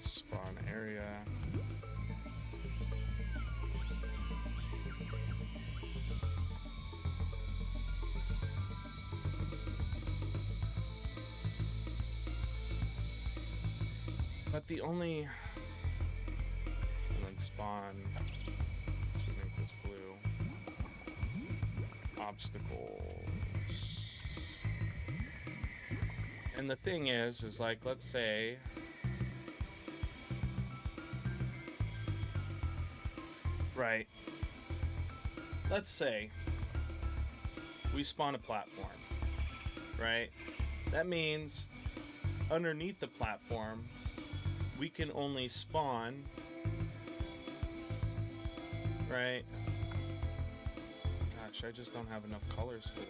Spawn area. But the only, and then spawn, let's make this blue, obstacles. And the thing is like, let's say, right, let's say we spawn a platform, right? That means underneath the platform, we can only spawn, right? Gosh, I just don't have enough colors for this.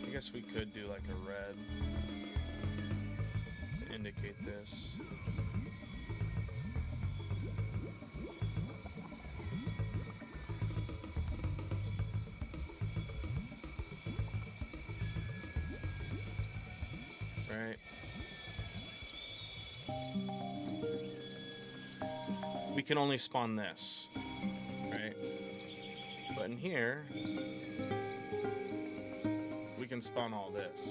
I guess we could do like a red to indicate this. Right. We can only spawn this, right? But in here, we can spawn all this.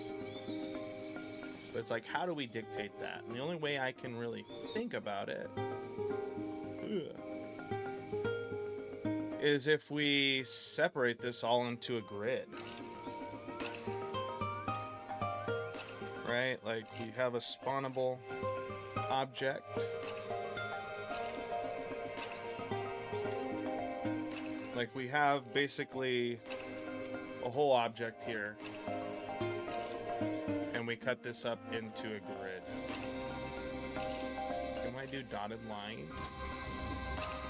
But it's like, how do we dictate that? And the only way I can really think about it is if we separate this all into a grid. Right? Like we have a spawnable object. Like we have basically a whole object here. And we cut this up into a grid. Can I do dotted lines?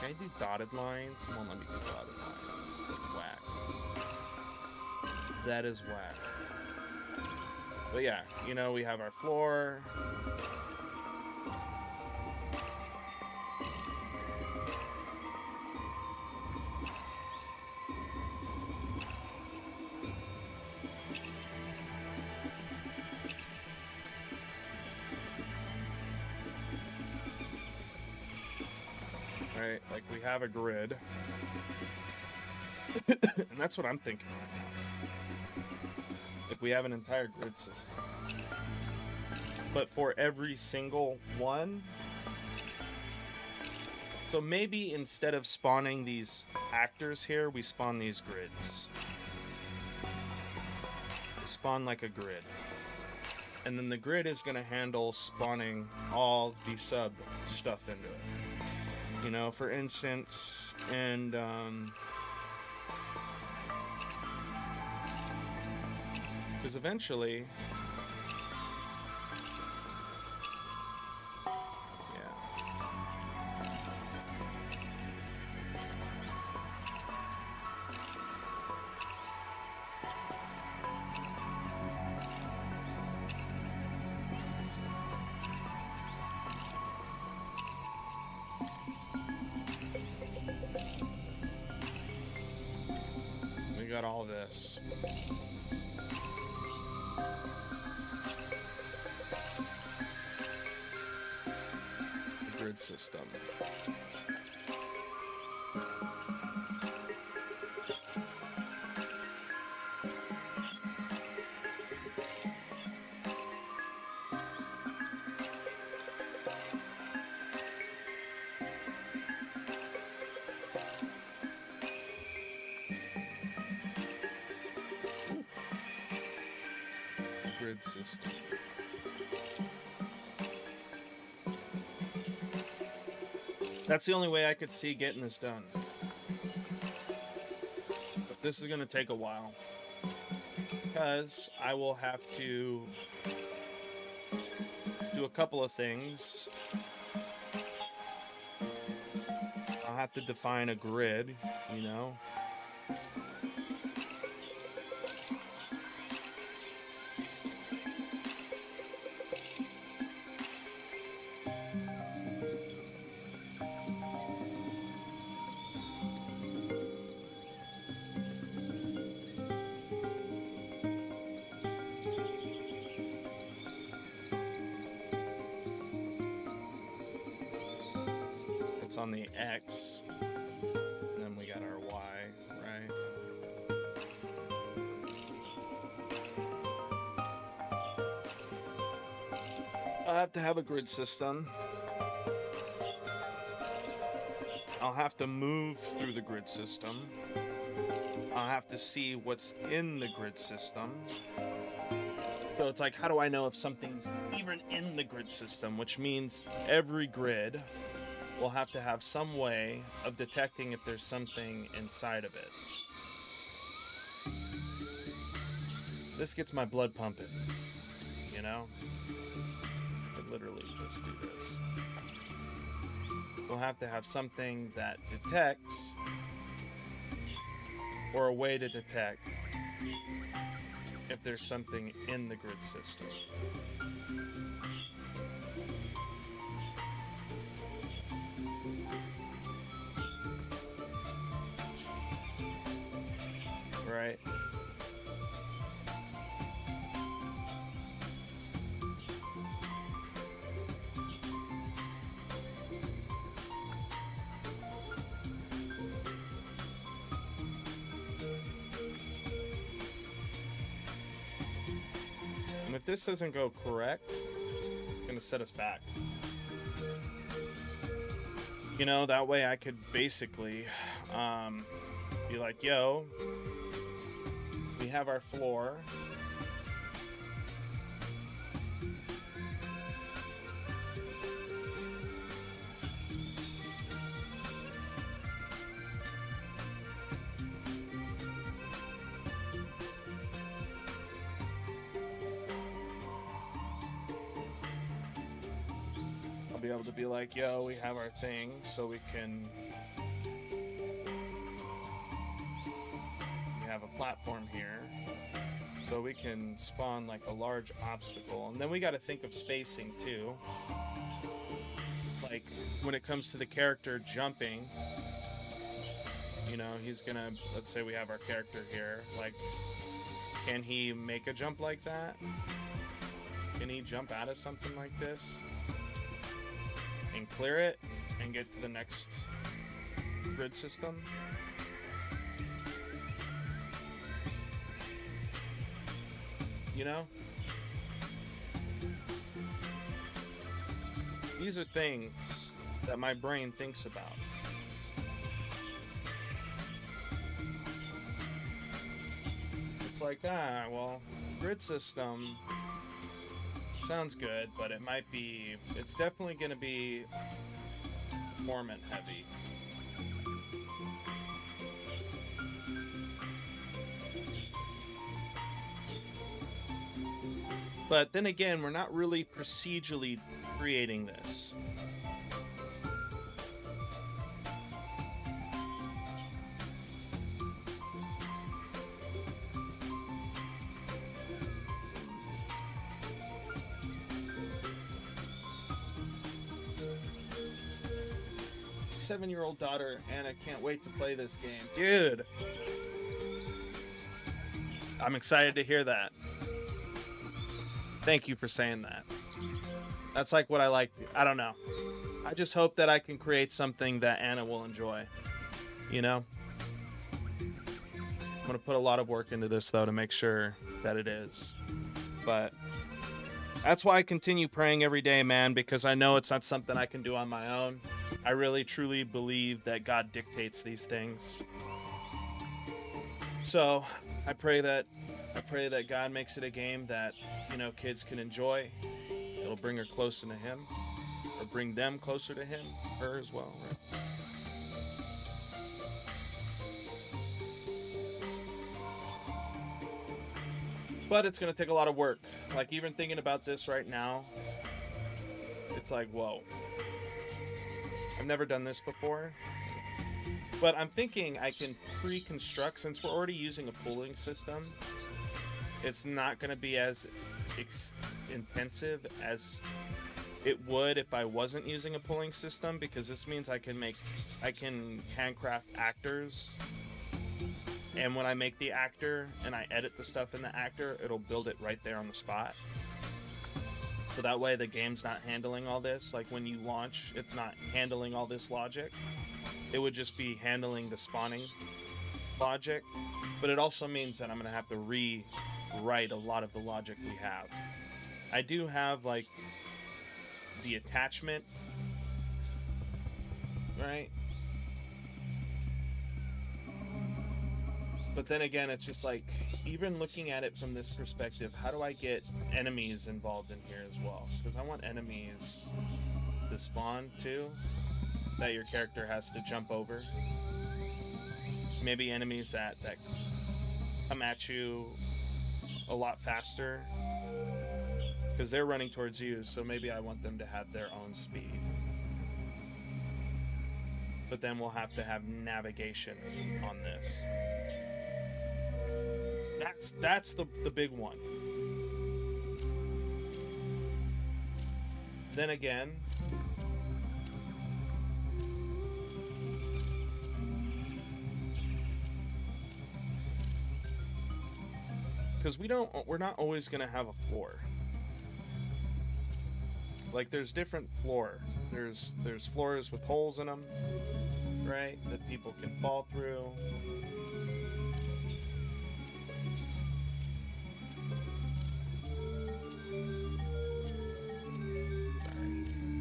Can I do dotted lines? Come on, let me do dotted lines. That's whack. That is whack. But yeah, you know, we have our floor, right? Like we have a grid. And that's what I'm thinking right now. If we have an entire grid system. But for every single one. So maybe instead of spawning these actors here, we spawn these grids. We spawn like a grid. And then the grid is going to handle spawning all the sub stuff into it. You know, for instance, and because eventually, got all this. The grid system. System. That's the only way I could see getting this done. But this is going to take a while. Because I will have to do a couple of things. I'll have to define a grid, you know. On the X, and then we got our Y, right? I'll have to have a grid system. I'll have to move through the grid system. I'll have to see what's in the grid system. So it's like, how do I know if something's even in the grid system? Which means every grid we'll have to have some way of detecting if there's something inside of it. This gets my blood pumping, you know? I could literally just do this. We'll have to have something that detects, or a way to detect if there's something in the grid system. Right. And if this doesn't go correct, it's gonna set us back. You know, that way I could basically be like, yo, we have our floor. I'll be able to be like, yo, we have our thing, so we can... We have a platform here. So we can spawn like a large obstacle. And then we got to think of spacing too. Like when it comes to the character jumping, you know, he's gonna, let's say we have our character here, like, can he make a jump like that? Can he jump out of something like this and clear it and get to the next grid system. You know? These are things that my brain thinks about. It's like, well, grid system sounds good, but it's definitely going to be performance heavy. But then again, we're not really procedurally creating this. Seven-year-old daughter Anna can't wait to play this game. Dude, I'm excited to hear that. Thank you for saying that. That's like what I like. I don't know. I just hope that I can create something that Anna will enjoy. You know? I'm going to put a lot of work into this, though, to make sure that it is. But that's why I continue praying every day, man, because I know it's not something I can do on my own. I really, truly believe that God dictates these things. So I pray that God makes it a game that, you know, kids can enjoy. It'll bring her closer to Him, or bring them closer to Him, her as well, right? But it's going to take a lot of work. Like, even thinking about this right now, it's like, whoa. I've never done this before. But I'm thinking I can pre-construct, since we're already using a pooling system, it's not going to be as intensive as it would if I wasn't using a pooling system, because this means I can handcraft actors. And when I make the actor and I edit the stuff in the actor, it'll build it right there on the spot. So that way the game's not handling all this. Like when you launch, it's not handling all this logic. It would just be handling the spawning logic. But it also means that I'm going to have to rewrite a lot of the logic we have. I do have like the attachment, right? But then again, it's just like, even looking at it from this perspective, how do I get enemies involved in here as well? Because I want enemies to spawn too, that your character has to jump over. Maybe enemies that come at you a lot faster, because they're running towards you, so maybe I want them to have their own speed. But then we'll have to have navigation on this. That's the big one. Then again, because we're not always gonna have a floor. Like there's different floor. There's floors with holes in them, right? That people can fall through.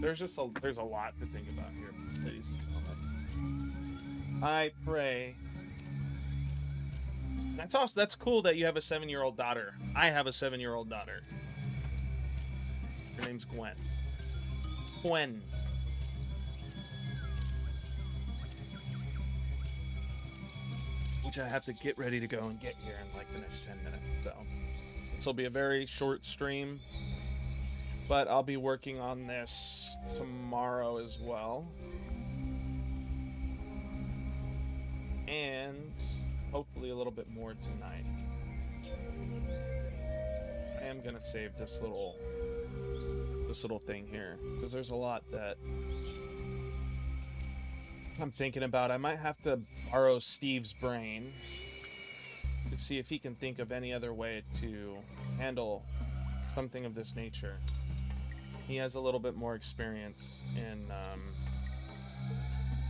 There's a lot to think about here, ladies and gentlemen. I pray. That's cool that you have a 7-year-old daughter. I have a 7-year-old daughter. Her name's Gwen. Gwen. Which I have to get ready to go and get here in like the next 10 minutes. So this will be a very short stream. But I'll be working on this tomorrow as well. And hopefully a little bit more tonight. I am gonna save this little thing here, because there's a lot that I'm thinking about. I might have to borrow Steve's brain to see if he can think of any other way to handle something of this nature. He has a little bit more experience in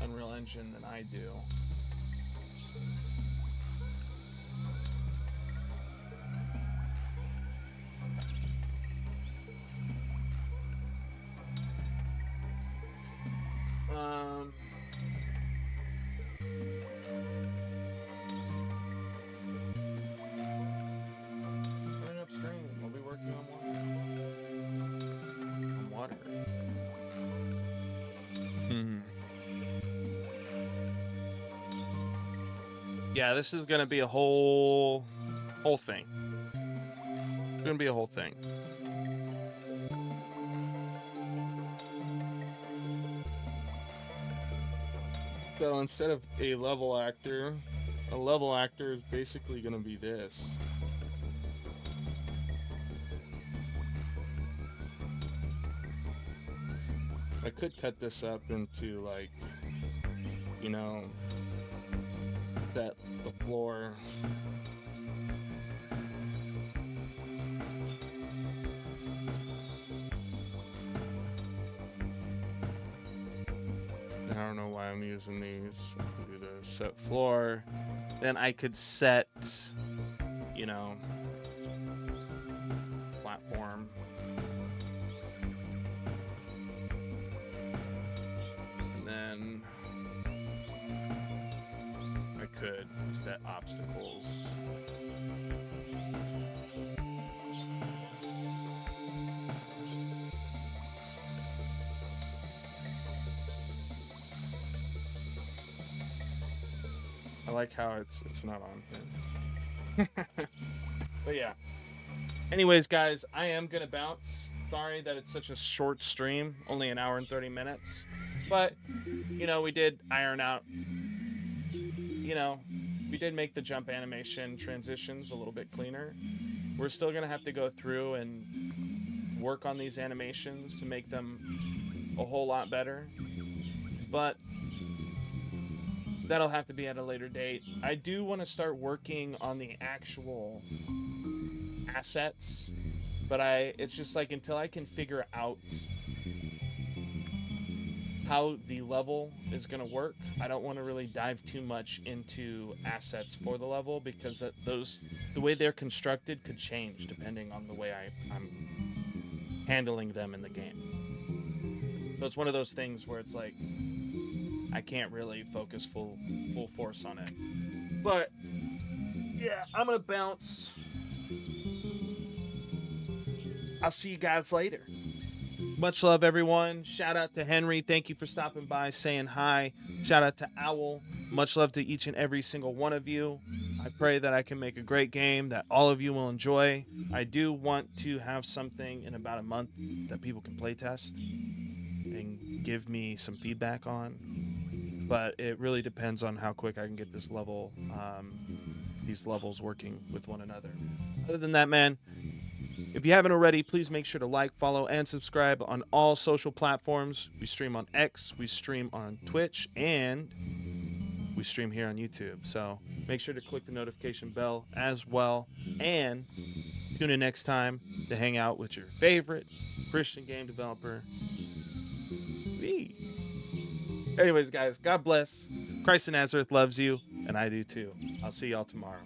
Unreal Engine than I do. Coming upstream, we'll be working on water. Yeah, this is gonna be a whole thing. It's gonna be a whole thing. So instead of a level actor is basically gonna be this. I could cut this up into, like, you know, set the floor. I don't know why I'm using these. Do the set floor. Then I could set, you know, platform. And then I could set obstacles. I like how it's not on here. But yeah. Anyways, guys, I am gonna bounce. Sorry that it's such a short stream, only an hour and 30 minutes. But, you know, we did iron out, you know, we did make the jump animation transitions a little bit cleaner. We're still gonna have to go through and work on these animations to make them a whole lot better. But that'll have to be at a later date. I do want to start working on the actual assets, but it's just like until I can figure out how the level is going to work, I don't want to really dive too much into assets for the level, because the way they're constructed could change depending on the way I'm handling them in the game. So it's one of those things where it's like I can't really focus full force on it. But yeah, I'm gonna bounce. I'll see you guys later. Much love, everyone. Shout out to Henry. Thank you for stopping by, saying hi. Shout out to Owl. Much love to each and every single one of you. I pray that I can make a great game that all of you will enjoy. I do want to have something in about a month that people can play test and give me some feedback on. But it really depends on how quick I can get this level, these levels working with one another. Other than that, man, if you haven't already, please make sure to like, follow, and subscribe on all social platforms. We stream on X, we stream on Twitch, and we stream here on YouTube. So make sure to click the notification bell as well. And tune in next time to hang out with your favorite Christian game developer. Anyways, guys, God bless. Christ in Nazareth loves you, and I do too. I'll see y'all tomorrow.